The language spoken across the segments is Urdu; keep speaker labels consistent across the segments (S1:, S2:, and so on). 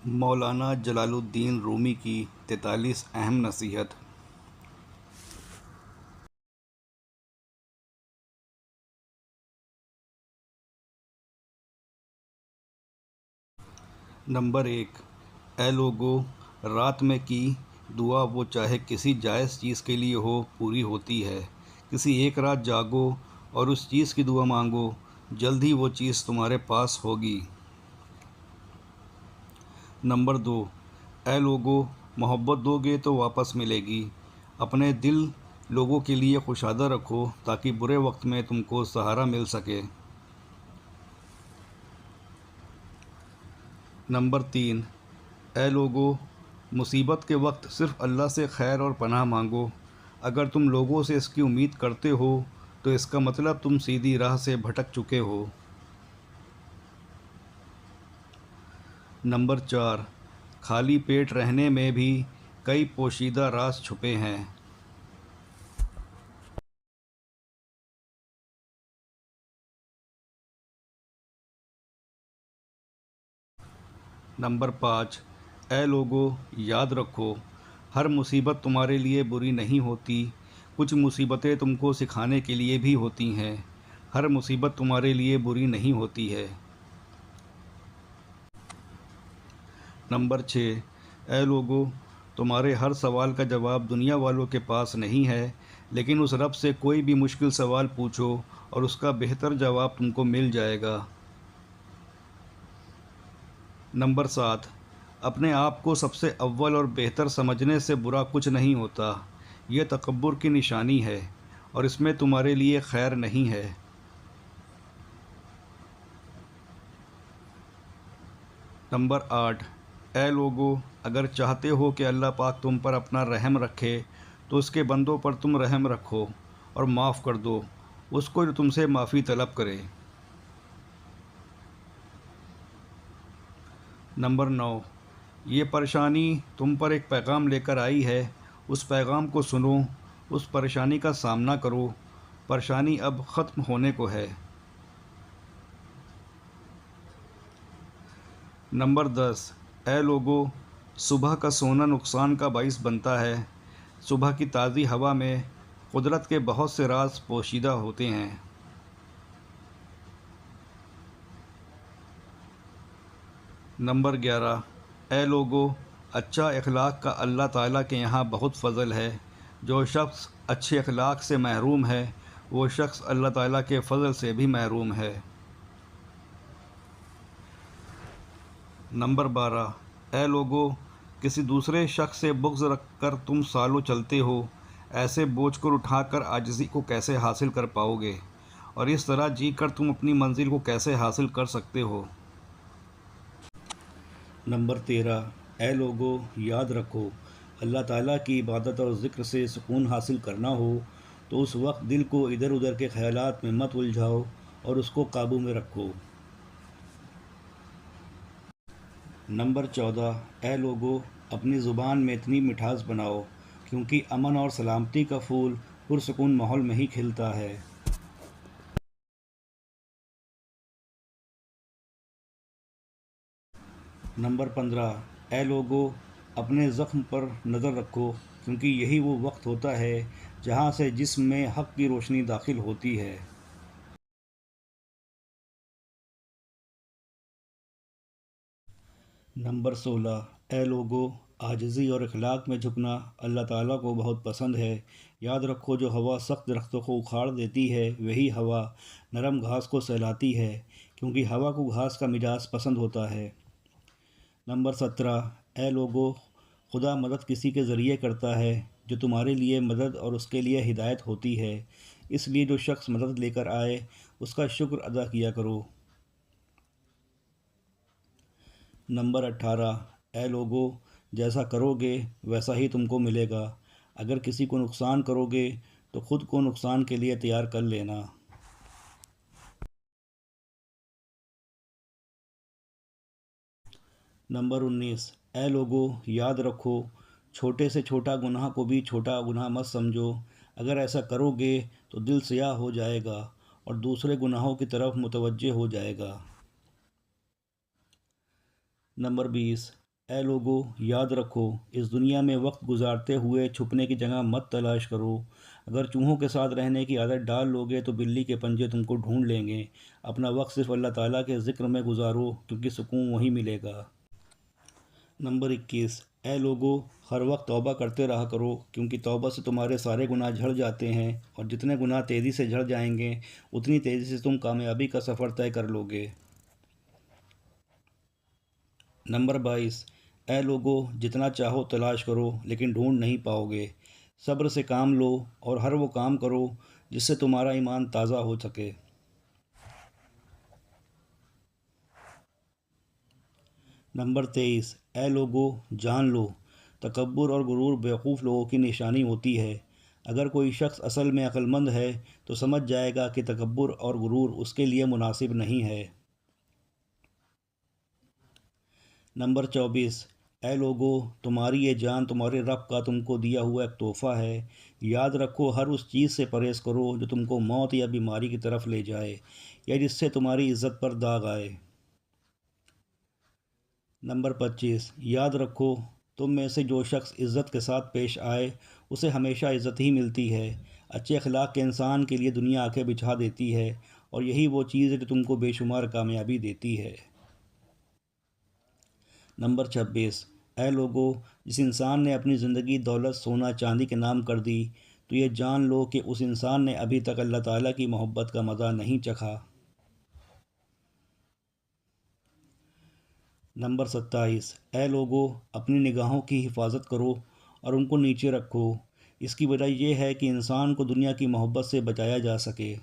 S1: مولانا جلال الدین رومی کی 43 اہم نصیحت۔ نمبر 1، اے لوگو، رات میں کی دعا وہ چاہے کسی جائز چیز کے لیے ہو پوری ہوتی ہے۔ کسی ایک رات جاگو اور اس چیز کی دعا مانگو، جلد ہی وہ چیز تمہارے پاس ہوگی۔ نمبر 2، اے لوگو، محبت دو گے تو واپس ملے گی۔ اپنے دل لوگوں کے لیے کشادہ رکھو تاکہ برے وقت میں تم کو سہارا مل سکے۔ نمبر 3، اے لوگو، مصیبت کے وقت صرف اللہ سے خیر اور پناہ مانگو۔ اگر تم لوگوں سے اس کی امید کرتے ہو تو اس کا مطلب تم سیدھی راہ سے بھٹک چکے ہو۔ نمبر 4، خالی پیٹ رہنے میں بھی کئی پوشیدہ راز چھپے ہیں۔ نمبر 5، اے لوگو، یاد رکھو، ہر مصیبت تمہارے لیے بری نہیں ہوتی، کچھ مصیبتیں تم کو سکھانے کے لیے بھی ہوتی ہیں۔ ہر مصیبت تمہارے لیے بری نہیں ہوتی ہے۔ نمبر 6، اے لوگو، تمہارے ہر سوال کا جواب دنیا والوں کے پاس نہیں ہے، لیکن اس رب سے کوئی بھی مشکل سوال پوچھو اور اس کا بہتر جواب تم کو مل جائے گا۔ نمبر 7، اپنے آپ کو سب سے اول اور بہتر سمجھنے سے برا کچھ نہیں ہوتا، یہ تکبر کی نشانی ہے اور اس میں تمہارے لیے خیر نہیں ہے۔ نمبر 8، اے لوگو، اگر چاہتے ہو کہ اللہ پاک تم پر اپنا رحم رکھے تو اس کے بندوں پر تم رحم رکھو اور معاف کر دو اس کو جو تم سے معافی طلب کرے۔ نمبر 9، یہ پریشانی تم پر ایک پیغام لے کر آئی ہے، اس پیغام کو سنو، اس پریشانی کا سامنا کرو، پریشانی اب ختم ہونے کو ہے۔ نمبر 10، اے لوگو، صبح کا سونا نقصان کا باعث بنتا ہے۔ صبح کی تازی ہوا میں قدرت کے بہت سے راز پوشیدہ ہوتے ہیں۔ نمبر 11، اے لوگو، اچھا اخلاق کا اللہ تعالیٰ کے یہاں بہت فضل ہے۔ جو شخص اچھے اخلاق سے محروم ہے وہ شخص اللہ تعالیٰ کے فضل سے بھی محروم ہے۔ نمبر 12، اے لوگو، کسی دوسرے شخص سے بغض رکھ کر تم سالوں چلتے ہو، ایسے بوجھ کو اٹھا کر عاجزی کو کیسے حاصل کر پاؤ گے، اور اس طرح جی کر تم اپنی منزل کو کیسے حاصل کر سکتے ہو۔ نمبر 13، اے لوگو، یاد رکھو، اللہ تعالیٰ کی عبادت اور ذکر سے سکون حاصل کرنا ہو تو اس وقت دل کو ادھر ادھر کے خیالات میں مت الجھاؤ اور اس کو قابو میں رکھو۔ نمبر 14، اے لوگو، اپنی زبان میں اتنی مٹھاس بناؤ کیونکہ امن اور سلامتی کا پھول پرسکون ماحول میں ہی کھلتا ہے۔ نمبر 15، اے لوگو، اپنے زخم پر نظر رکھو کیونکہ یہی وہ وقت ہوتا ہے جہاں سے جسم میں حق کی روشنی داخل ہوتی ہے۔ نمبر 16، اے لوگو، عاجزی اور اخلاق میں جھکنا اللہ تعالیٰ کو بہت پسند ہے۔ یاد رکھو، جو ہوا سخت درختوں کو اکھاڑ دیتی ہے وہی ہوا نرم گھاس کو سہلاتی ہے کیونکہ ہوا کو گھاس کا مزاج پسند ہوتا ہے۔ نمبر 17، اے لوگو، خدا مدد کسی کے ذریعے کرتا ہے جو تمہارے لیے مدد اور اس کے لیے ہدایت ہوتی ہے، اس لیے جو شخص مدد لے کر آئے اس کا شکر ادا کیا کرو۔ نمبر 18، اے لوگو، جیسا کرو گے ویسا ہی تم کو ملے گا، اگر کسی کو نقصان کرو گے تو خود کو نقصان کے لیے تیار کر لینا۔ نمبر 19، اے لوگو، یاد رکھو، چھوٹے سے چھوٹا گناہ کو بھی چھوٹا گناہ مت سمجھو، اگر ایسا کرو گے تو دل سیاہ ہو جائے گا اور دوسرے گناہوں کی طرف متوجہ ہو جائے گا۔ نمبر 20، اے لوگو یاد رکھو اس دنیا میں وقت گزارتے ہوئے چھپنے کی جگہ مت تلاش کرو، اگر چوہوں کے ساتھ رہنے کی عادت ڈال لو گے تو بلی کے پنجے تم کو ڈھونڈ لیں گے، اپنا وقت صرف اللہ تعالیٰ کے ذکر میں گزارو کیونکہ سکون وہیں ملے گا۔ نمبر 21، اے لوگو ہر وقت توبہ کرتے رہا کرو کیونکہ توبہ سے تمہارے سارے گناہ جھڑ جاتے ہیں، اور جتنے گناہ تیزی سے جھڑ جائیں گے اتنی تیزی سے تم کامیابی کا سفر طے کر لو گے۔ نمبر 22، اے لوگو جتنا چاہو تلاش کرو لیکن ڈھونڈ نہیں پاؤ گے، صبر سے کام لو اور ہر وہ کام کرو جس سے تمہارا ایمان تازہ ہو سکے۔ نمبر 23، اے لوگو جان لو تکبر اور غرور بیوقوف لوگوں کی نشانی ہوتی ہے، اگر کوئی شخص اصل میں عقل مند ہے تو سمجھ جائے گا کہ تکبر اور غرور اس کے لیے مناسب نہیں ہے۔ نمبر 24، اے لوگو تمہاری یہ جان تمہارے رب کا تم کو دیا ہوا ایک تحفہ ہے، یاد رکھو ہر اس چیز سے پرہیز کرو جو تم کو موت یا بیماری کی طرف لے جائے یا جس سے تمہاری عزت پر داغ آئے۔ نمبر 25، یاد رکھو تم میں سے جو شخص عزت کے ساتھ پیش آئے اسے ہمیشہ عزت ہی ملتی ہے، اچھے اخلاق کے انسان کے لیے دنیا آنکھیں بچھا دیتی ہے اور یہی وہ چیز ہے جو تم کو بے شمار کامیابی دیتی ہے۔ نمبر 26، اے لوگو جس انسان نے اپنی زندگی دولت سونا چاندی کے نام کر دی تو یہ جان لو کہ اس انسان نے ابھی تک اللہ تعالیٰ کی محبت کا مزہ نہیں چکھا۔ نمبر 27، اے لوگو اپنی نگاہوں کی حفاظت کرو اور ان کو نیچے رکھو، اس کی وجہ یہ ہے کہ انسان کو دنیا کی محبت سے بچایا جا سکے۔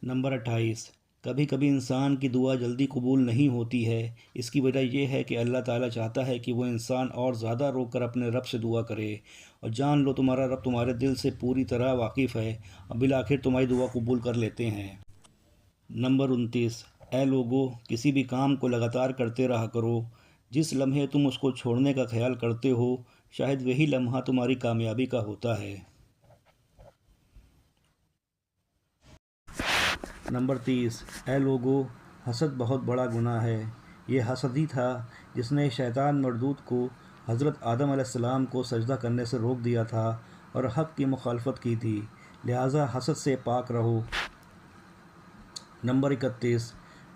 S1: نمبر 28، کبھی کبھی انسان کی دعا جلدی قبول نہیں ہوتی ہے، اس کی وجہ یہ ہے کہ اللہ تعالیٰ چاہتا ہے کہ وہ انسان اور زیادہ رو کر اپنے رب سے دعا کرے، اور جان لو تمہارا رب تمہارے دل سے پوری طرح واقف ہے اور بالآخر تمہاری دعا قبول کر لیتے ہیں۔ نمبر 29، اے لوگو کسی بھی کام کو لگاتار کرتے رہا کرو، جس لمحے تم اس کو چھوڑنے کا خیال کرتے ہو شاید وہی لمحہ تمہاری کامیابی کا ہوتا ہے۔ نمبر 30، اے لوگو حسد بہت بڑا گناہ ہے، یہ حسد ہی تھا جس نے شیطان مردود کو حضرت آدم علیہ السلام کو سجدہ کرنے سے روک دیا تھا اور حق کی مخالفت کی تھی، لہٰذا حسد سے پاک رہو۔ نمبر 31،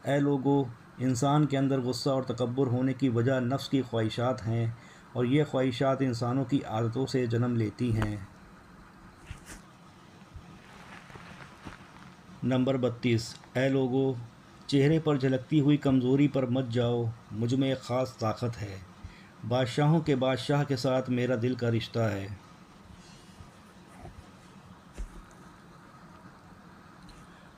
S1: اے لوگو انسان کے اندر غصہ اور تکبر ہونے کی وجہ نفس کی خواہشات ہیں، اور یہ خواہشات انسانوں کی عادتوں سے جنم لیتی ہیں۔ نمبر 32، اے لوگو چہرے پر جھلکتی ہوئی کمزوری پر مت جاؤ، مجھ میں ایک خاص طاقت ہے، بادشاہوں کے بادشاہ کے ساتھ میرا دل کا رشتہ ہے۔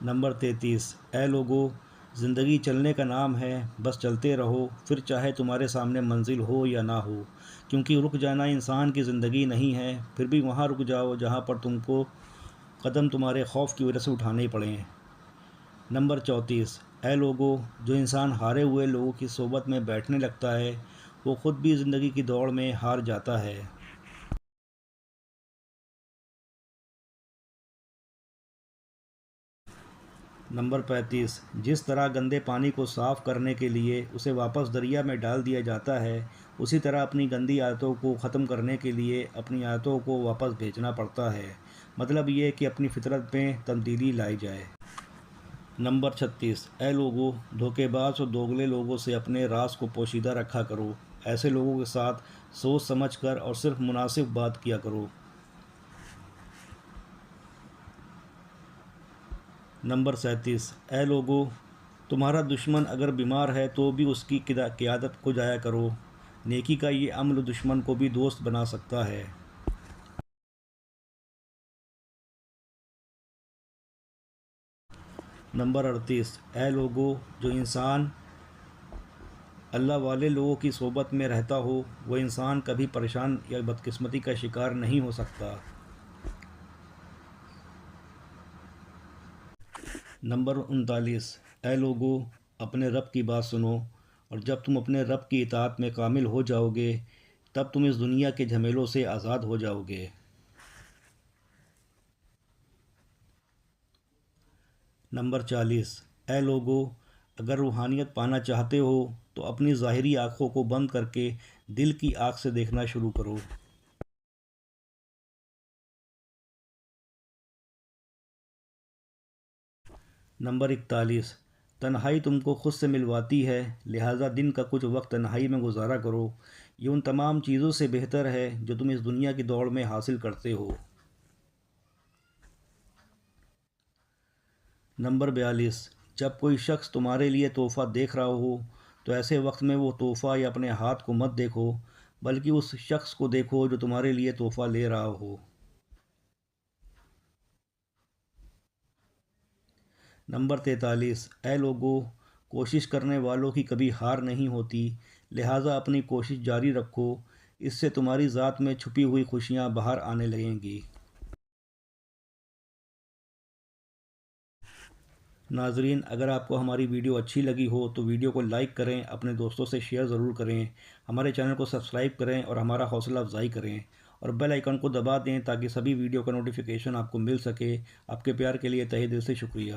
S1: نمبر 33، اے لوگو زندگی چلنے کا نام ہے، بس چلتے رہو پھر چاہے تمہارے سامنے منزل ہو یا نہ ہو، کیونکہ رک جانا انسان کی زندگی نہیں ہے، پھر بھی وہاں رک جاؤ جہاں پر تم کو قدم تمہارے خوف کی وجہ سے اٹھانے پڑیں۔ نمبر 34، اے لوگو جو انسان ہارے ہوئے لوگوں کی صحبت میں بیٹھنے لگتا ہے وہ خود بھی زندگی کی دوڑ میں ہار جاتا ہے۔ نمبر 35، جس طرح گندے پانی کو صاف کرنے کے لیے اسے واپس دریا میں ڈال دیا جاتا ہے، اسی طرح اپنی گندی عادتوں کو ختم کرنے کے لیے اپنی عادتوں کو واپس بھیجنا پڑتا ہے، مطلب یہ کہ اپنی فطرت میں تبدیلی لائی جائے۔ نمبر 36، اے لوگو دھوکے باز اور دوغلے لوگوں سے اپنے راز کو پوشیدہ رکھا کرو، ایسے لوگوں کے ساتھ سوچ سمجھ کر اور صرف مناسب بات کیا کرو۔ نمبر 37، اے لوگو تمہارا دشمن اگر بیمار ہے تو بھی اس کی قیادت کو جایا کرو، نیکی کا یہ عمل دشمن کو بھی دوست بنا سکتا ہے۔ نمبر 38، اے لوگو جو انسان اللہ والے لوگوں کی صحبت میں رہتا ہو وہ انسان کبھی پریشان یا بدقسمتی کا شکار نہیں ہو سکتا۔ نمبر 39، اے لوگو اپنے رب کی بات سنو، اور جب تم اپنے رب کی اطاعت میں کامل ہو جاؤ گے تب تم اس دنیا کے جھمیلوں سے آزاد ہو جاؤ گے۔ نمبر 40، اے لوگو، اگر روحانیت پانا چاہتے ہو تو اپنی ظاہری آنکھوں کو بند کر کے دل کی آنکھ سے دیکھنا شروع کرو۔ نمبر 41، تنہائی تم کو خود سے ملواتی ہے، لہٰذا دن کا کچھ وقت تنہائی میں گزارا کرو۔ یہ ان تمام چیزوں سے بہتر ہے جو تم اس دنیا کی دوڑ میں حاصل کرتے ہو۔ نمبر 42، جب کوئی شخص تمہارے لیے تحفہ دیکھ رہا ہو تو ایسے وقت میں وہ تحفہ یا اپنے ہاتھ کو مت دیکھو، بلکہ اس شخص کو دیکھو جو تمہارے لیے تحفہ لے رہا ہو۔ نمبر 43، اے لوگو، کوشش کرنے والوں کی کبھی ہار نہیں ہوتی، لہٰذا اپنی کوشش جاری رکھو، اس سے تمہاری ذات میں چھپی ہوئی خوشیاں باہر آنے لگیں گی۔ ناظرین، اگر آپ کو ہماری ویڈیو اچھی لگی ہو تو ویڈیو کو لائک کریں، اپنے دوستوں سے شیئر ضرور کریں، ہمارے چینل کو سبسکرائب کریں اور ہمارا حوصلہ افزائی کریں، اور بیل آئیکن کو دبا دیں تاکہ سبھی ویڈیو کا نوٹیفیکیشن آپ کو مل سکے۔ آپ کے پیار کے لیے تہہ دل سے شکریہ۔